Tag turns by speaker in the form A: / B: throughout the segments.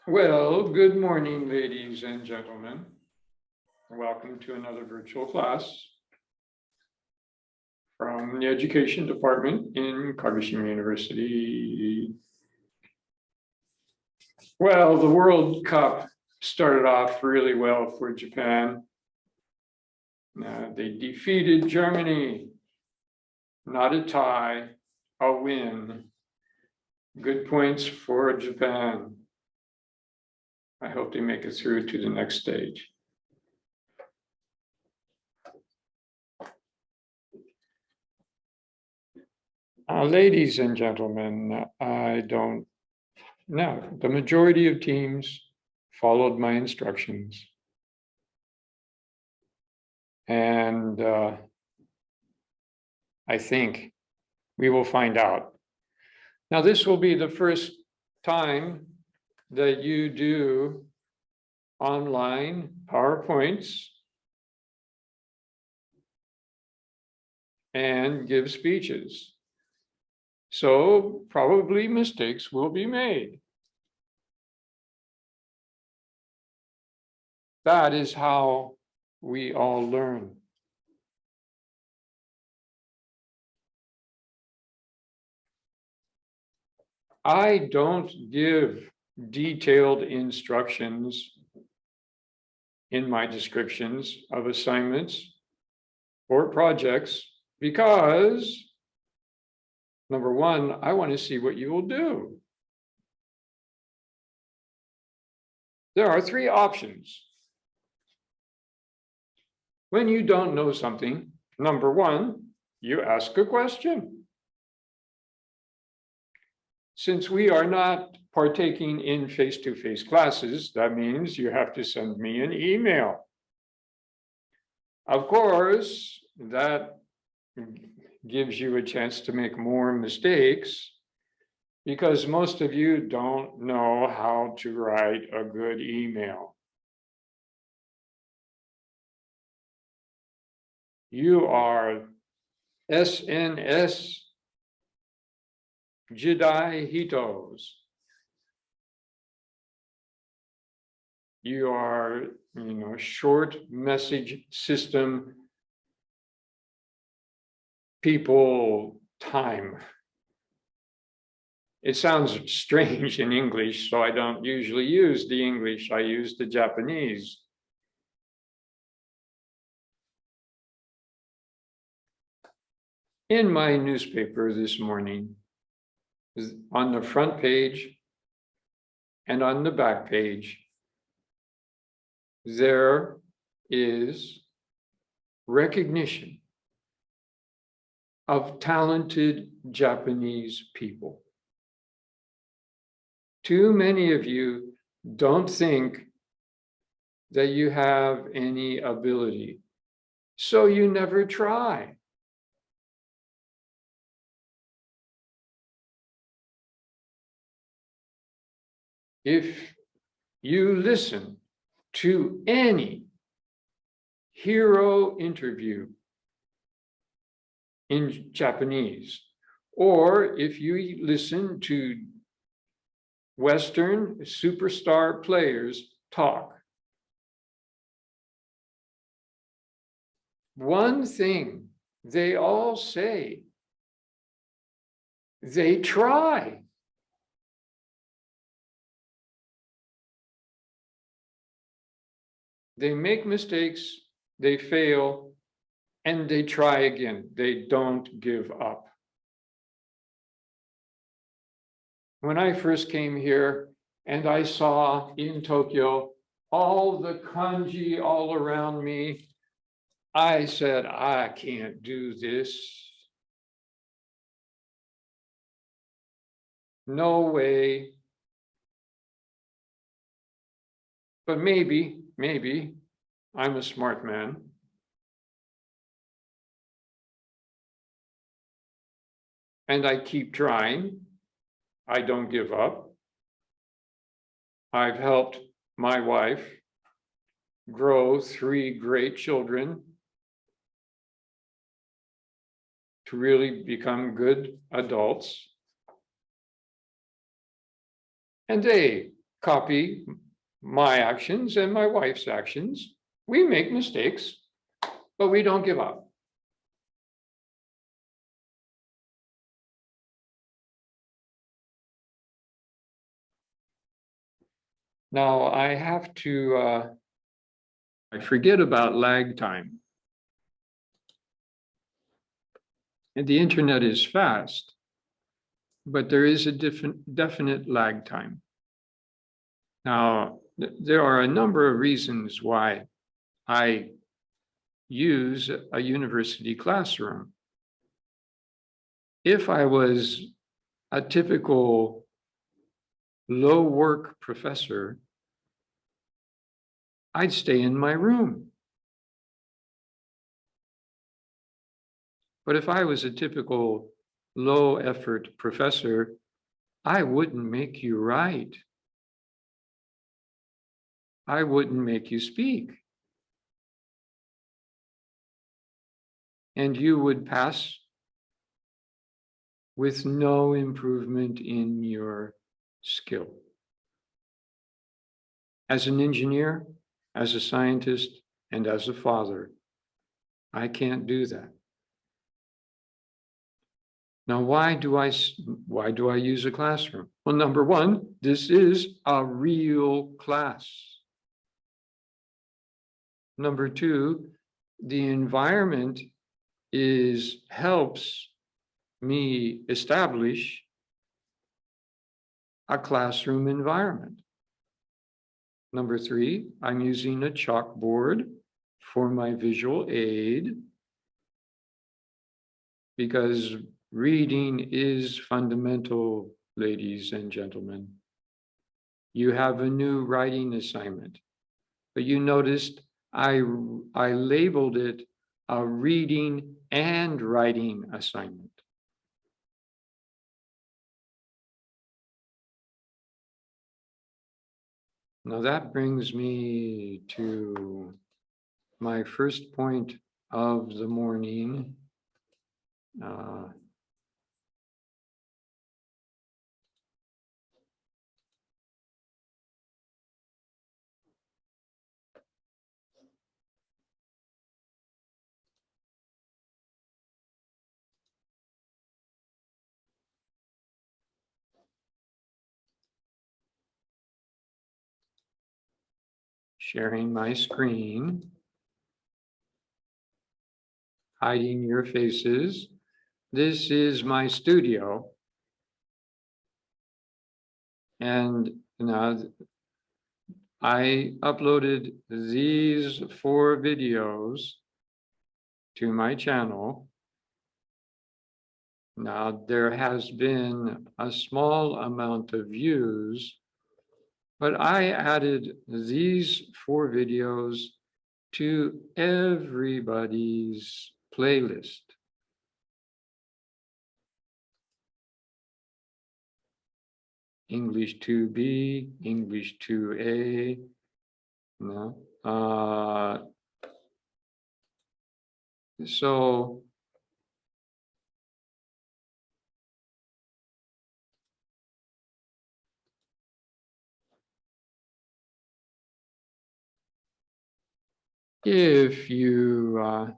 A: Well, good morning, ladies and gentlemen. Welcome to another virtual class from the Education Department in Kagoshima University. Well, the World Cup started off really well for Japan. They defeated Germany. Not a tie, a win. Good points for Japan. I hope they make it through to the next stage. Ladies and gentlemen, the majority of teams followed my instructions. And I think we will find out. Now, this will be the first time that you do online PowerPoints and give speeches. So probably mistakes will be made. That is how we all learn. I don't give detailed instructions in my descriptions of assignments or projects because, number one, I want to see what you will do. There are three options. When you don't know something, number one, you ask a question. Since we are not partaking in face-to-face classes, that means you have to send me an email. Of course, that gives you a chance to make more mistakes because most of you don't know how to write a good email. You are SNS Jidai Hitos. You are, short message system people time. It sounds strange in English, so I don't usually use the English. I use the Japanese. In my newspaper this morning, on the front page and on the back page, there is recognition of talented Japanese people. Too many of you don't think that you have any ability, so you never try. If you listen to any hero interview in Japanese, or if you listen to Western superstar players talk, one thing they all say, they try. They make mistakes, they fail, and they try again. They don't give up. When I first came here and I saw in Tokyo all the kanji all around me, I said, I can't do this. No way. But maybe I'm a smart man. And I keep trying. I don't give up. I've helped my wife grow 3 great children to really become good adults. And they copy my actions and my wife's actions. We make mistakes, but we don't give up. Now I have to, I forget about lag time. And the internet is fast, but there is a definite lag time. Now, there are a number of reasons why I use a university classroom. If I was a typical low work professor, I'd stay in my room. But if I was a typical low effort professor, I wouldn't make you write. I wouldn't make you speak. And you would pass with no improvement in your skill. As an engineer, as a scientist, and as a father, I can't do that. Now, why do I use a classroom? Well, number one, this is a real class. Number two, the environment helps me establish a classroom environment. Number three, I'm using a chalkboard for my visual aid because reading is fundamental, ladies and gentlemen. You have a new writing assignment, but you noticed I labeled it a reading and writing assignment. Now that brings me to my first point of the morning. Sharing my screen, hiding your faces. This is my studio. And now I uploaded these 4 videos to my channel. Now there has been a small amount of views, but I added these 4 videos to everybody's playlist. English 2B, English 2A, no. So if you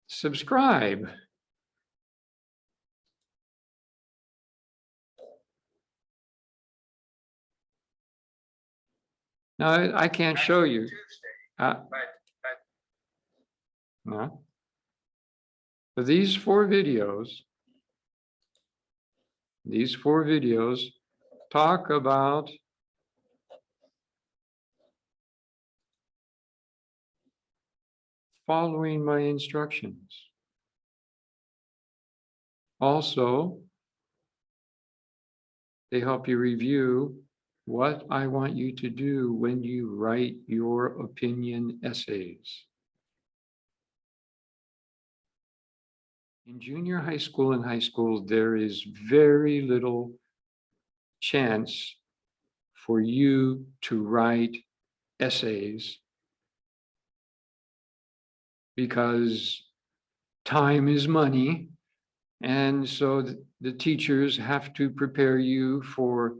A: subscribe, now I can't show you. No. But these 4 videos talk about following my instructions. Also, they help you review what I want you to do when you write your opinion essays. In junior high school and high school, there is very little chance for you to write essays because time is money. And so the teachers have to prepare you for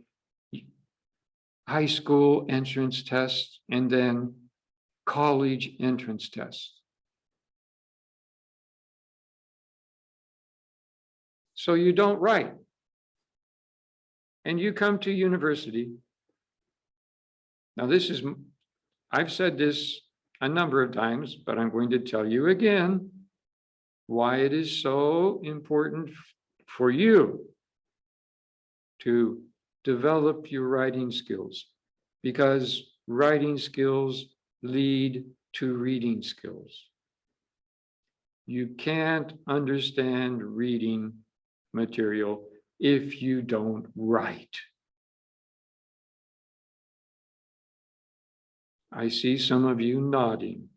A: high school entrance tests, and then college entrance tests. So you don't write. And you come to university. Now I've said this a number of times, but I'm going to tell you again why it is so important for you to develop your writing skills, because writing skills lead to reading skills. You can't understand reading material if you don't write. I see some of you nodding.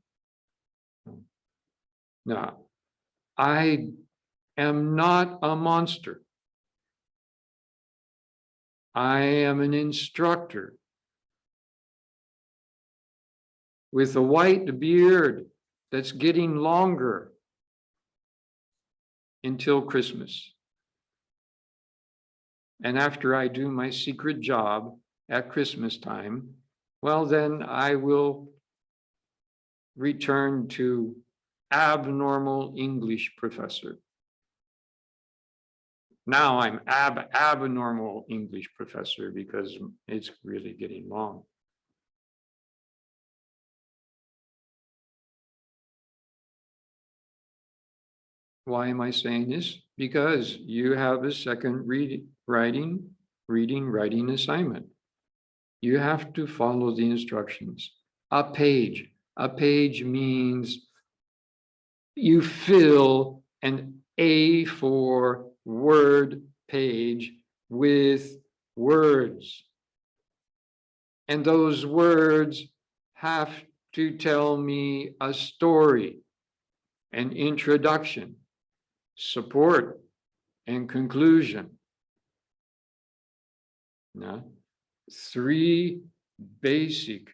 A: Now, I am not a monster. I am an instructor with a white beard that's getting longer until Christmas. And after I do my secret job at Christmas time, well, then I will return to abnormal English professor. Now I'm abnormal English professor because it's really getting long. Why am I saying this? Because you have a second writing assignment. You have to follow the instructions. A page means you fill an A4 word page with words. And those words have to tell me a story, an introduction, support, and conclusion. Now, three basic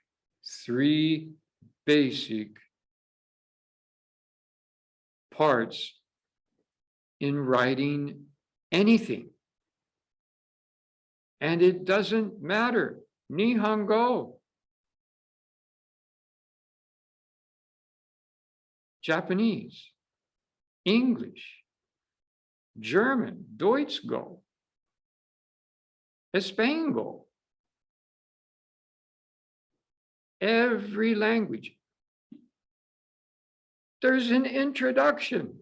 A: parts in writing anything. And it doesn't matter. Nihongo, Japanese, English, German, Deutschgo, Espanol, every language. There's an introduction.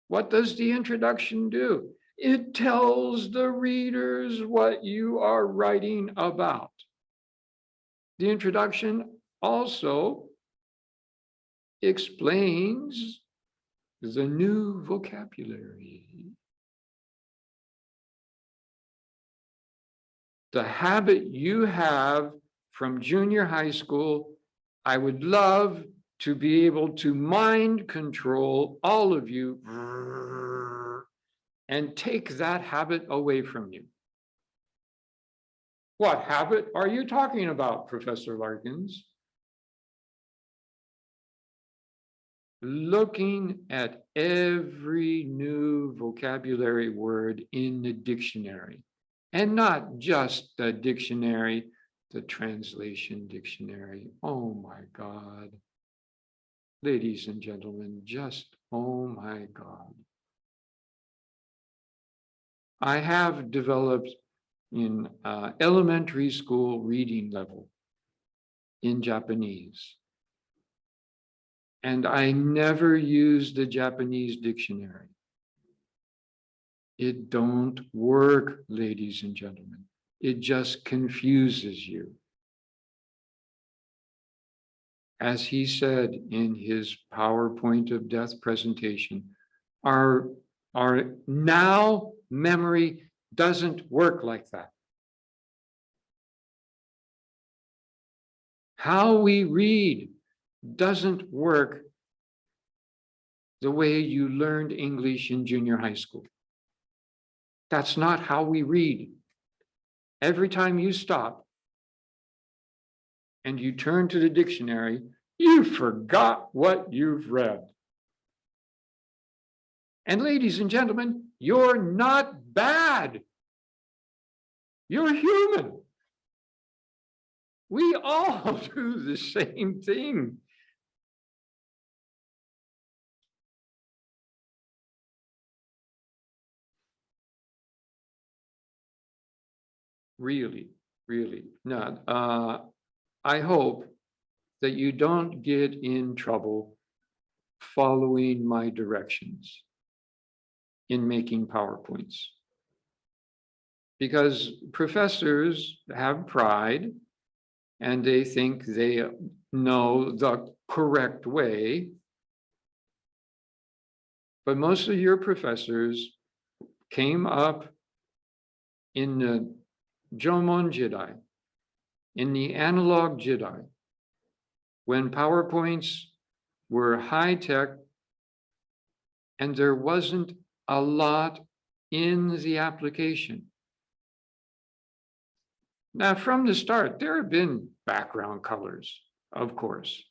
A: What does the introduction do? It tells the readers what you are writing about. The introduction also explains the new vocabulary. The habit you have from junior high school, I would love to be able to mind control all of you and take that habit away from you. What habit are you talking about, Professor Larkins? Looking at every new vocabulary word in the dictionary, and not just the dictionary, the translation dictionary. Oh my God. Ladies and gentlemen, just oh my God. I have developed in elementary school reading level in Japanese. And I never used the Japanese dictionary. It don't work, ladies and gentlemen. It just confuses you. As he said in his PowerPoint of Death presentation, our now memory doesn't work like that. How we read doesn't work the way you learned English in junior high school. That's not how we read. Every time you stop and you turn to the dictionary, you forgot what you've read. And ladies and gentlemen, you're not bad. You're human. We all do the same thing. Really, really not. I hope that you don't get in trouble following my directions in making PowerPoints. Because professors have pride and they think they know the correct way. But most of your professors came up in the Jomon Jidai, in the analog Jidai, when PowerPoints were high tech and there wasn't a lot in the application. Now, from the start, there have been background colors, of course.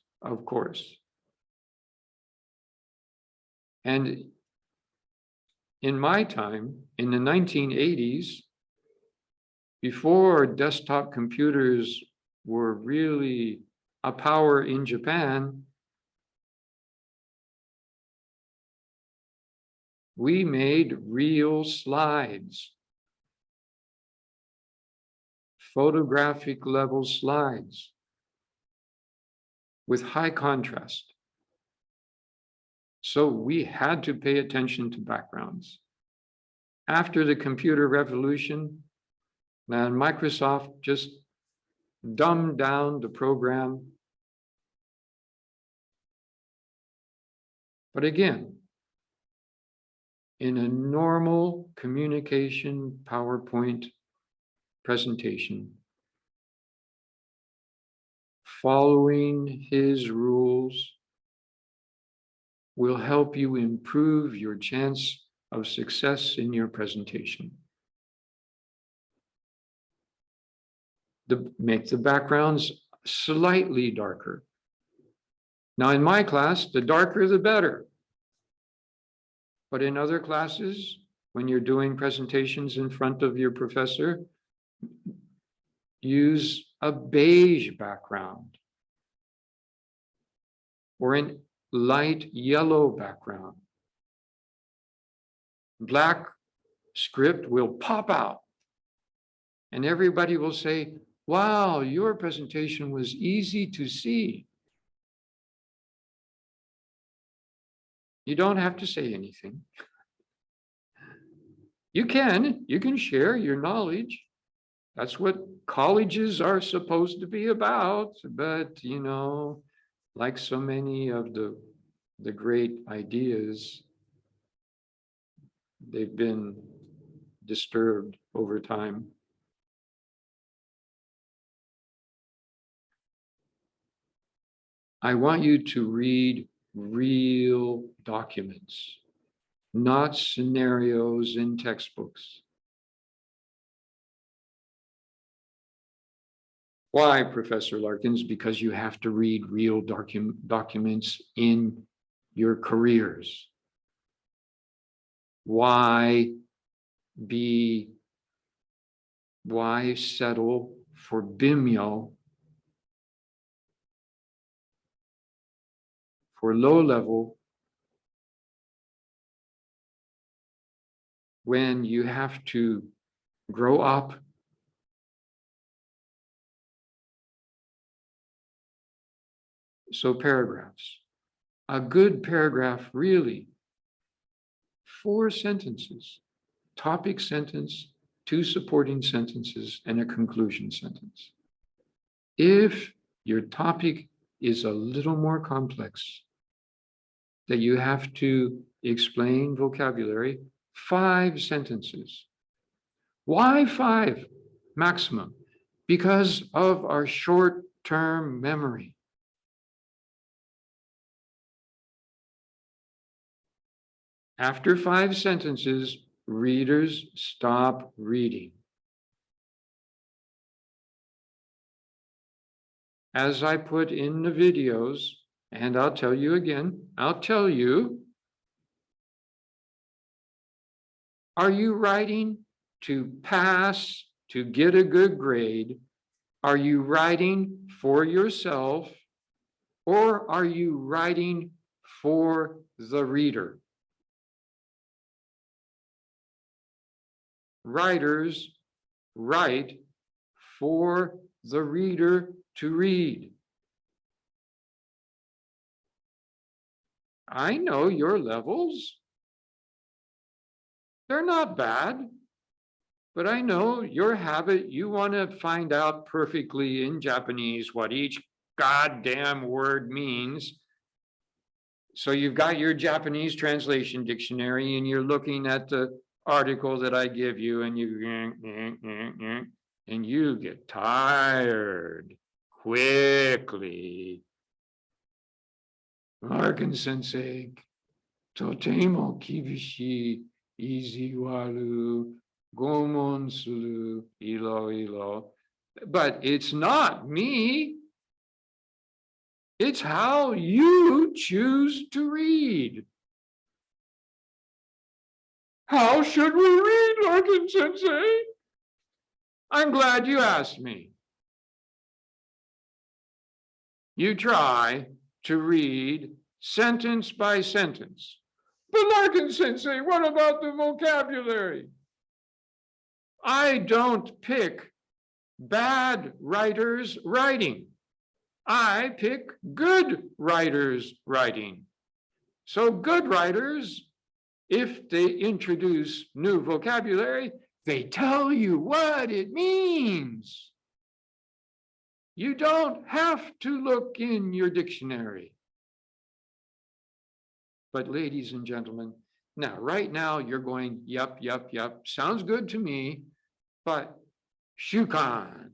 A: And in my time, in the 1980s, before desktop computers were really a power in Japan, we made real slides, photographic level slides with high contrast. So we had to pay attention to backgrounds. After the computer revolution, and Microsoft just dumbed down the program. But again, in a normal communication PowerPoint presentation, following his rules will help you improve your chance of success in your presentation. Make the backgrounds slightly darker. Now, in my class, the darker the better. But in other classes, when you're doing presentations in front of your professor, use a beige background or a light yellow background. Black script will pop out and everybody will say, wow, your presentation was easy to see. You don't have to say anything. You can share your knowledge. That's what colleges are supposed to be about. But, you know, like so many of the great ideas, they've been disturbed over time. I want you to read real documents, not scenarios in textbooks. Why, Professor Larkins? Because you have to read real documents in your careers. Why settle for Bimyo for low level when you have to grow up so paragraphs, a good paragraph, really 4 sentences, topic sentence, 2 supporting sentences, and a conclusion sentence. If your topic is a little more complex, that you have to explain vocabulary, 5 sentences. Why 5 maximum? Because of our short-term memory. After 5 sentences, readers stop reading. As I put in the videos, and I'll tell you again, are you writing to pass to get a good grade, are you writing for yourself or are you writing for the reader? Writers write for the reader to read. I know your levels. They're not bad, but I know your habit. You want to find out perfectly in Japanese what each goddamn word means. So you've got your Japanese translation dictionary and you're looking at the article that I give you and you get tired quickly. Larkin sensei, totemo kibishi iziwaru gomon suru ilo ilo. But it's not me. It's how you choose to read. How should we read, Larkin sensei? I'm glad you asked me. You try to read sentence by sentence. But Larkin sensei, what about the vocabulary? I don't pick bad writers' writing. I pick good writers' writing. So good writers, if they introduce new vocabulary, they tell you what it means. You don't have to look in your dictionary. But ladies and gentlemen, now, right now you're going, yup, sounds good to me, but shukan.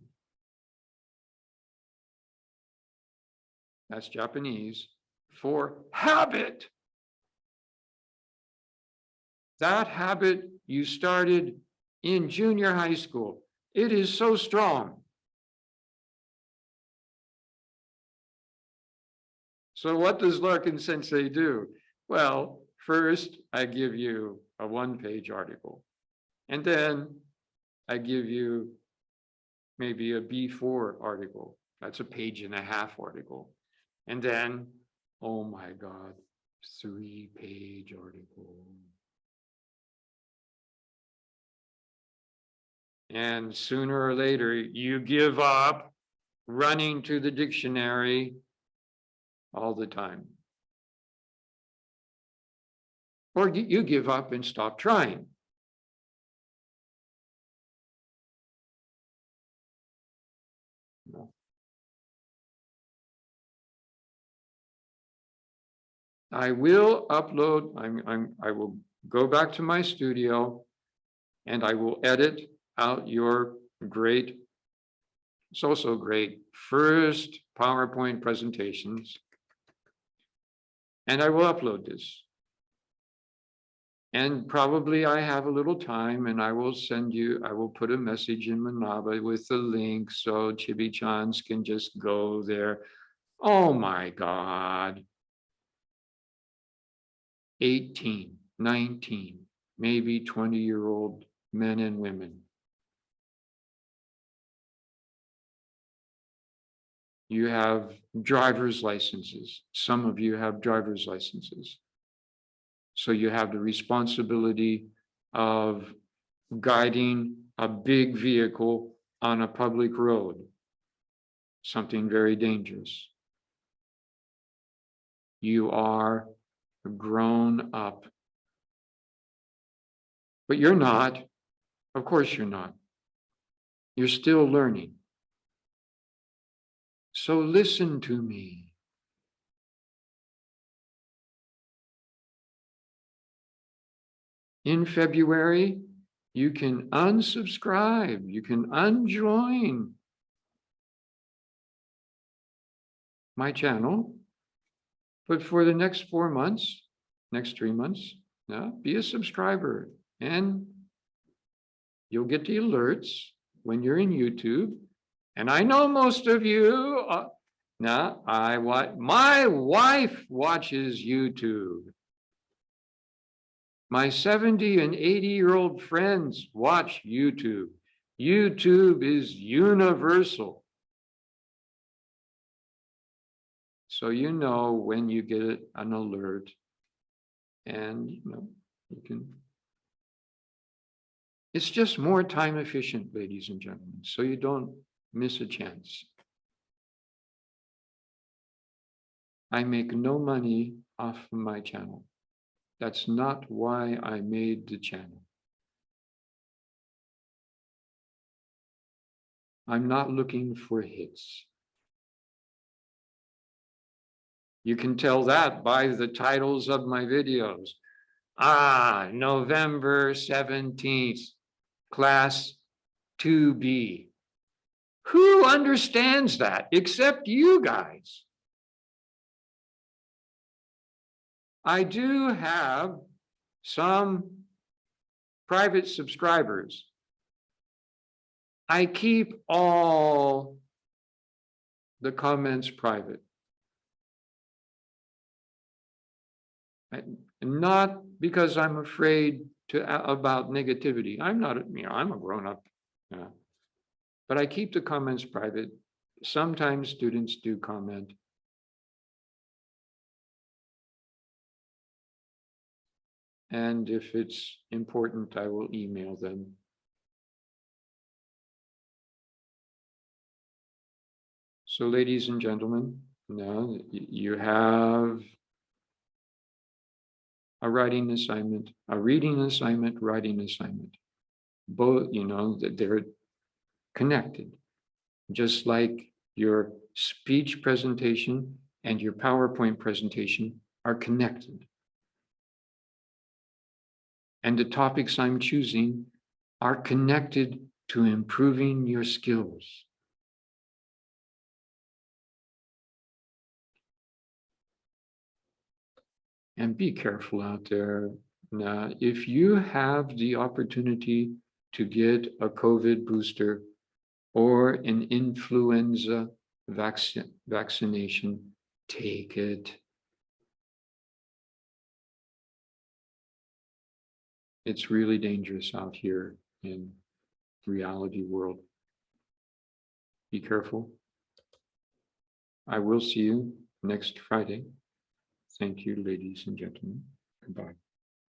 A: That's Japanese for habit. That habit you started in junior high school. It is so strong. So what does Larkin sensei do? Well, first I give you a one-page article, and then I give you maybe a B4 article. That's a page-and-a-half article. And then, oh my God, 3-page article. And sooner or later, you give up running to the dictionary all the time. Or you give up and stop trying. No. I will upload, I will go back to my studio and I will edit out your great, so great first PowerPoint presentations. And I will upload this. And probably I have a little time and I will send you, I will put a message in Manaba with the link so Chibi-chans can just go there. Oh my God. 18, 19, maybe 20-year-old men and women. You have driver's licenses. Some of you have driver's licenses. So you have the responsibility of guiding a big vehicle on a public road, something very dangerous. You are grown up. But you're not. Of course you're not. You're still learning. So listen to me. In February, you can unsubscribe, you can unjoin my channel, but for the next 4 months, next 3 months, be a subscriber and you'll get the alerts when you're in YouTube. And I know most of you, my wife watches YouTube. My 70 and 80-year-old friends watch YouTube. YouTube is universal. So you know when you get an alert, and you can. It's just more time efficient, ladies and gentlemen, so you don't miss a chance. I make no money off of my channel. That's not why I made the channel. I'm not looking for hits. You can tell that by the titles of my videos. November 17th, class 2B. Who understands that except you guys? I do have some private subscribers. I keep all the comments private. Not because I'm afraid about negativity. I'm not, I'm a grown-up. But I keep the comments private. Sometimes students do comment. And if it's important, I will email them. So ladies and gentlemen, now you have a writing assignment, a reading assignment, writing assignment. Both, they're connected. Just like your speech presentation and your PowerPoint presentation are connected. And the topics I'm choosing are connected to improving your skills. And be careful out there. Now, if you have the opportunity to get a COVID booster or an influenza vaccination, take it. It's really dangerous out here in reality world. Be careful. I will see you next Friday. Thank you, ladies and gentlemen. Goodbye.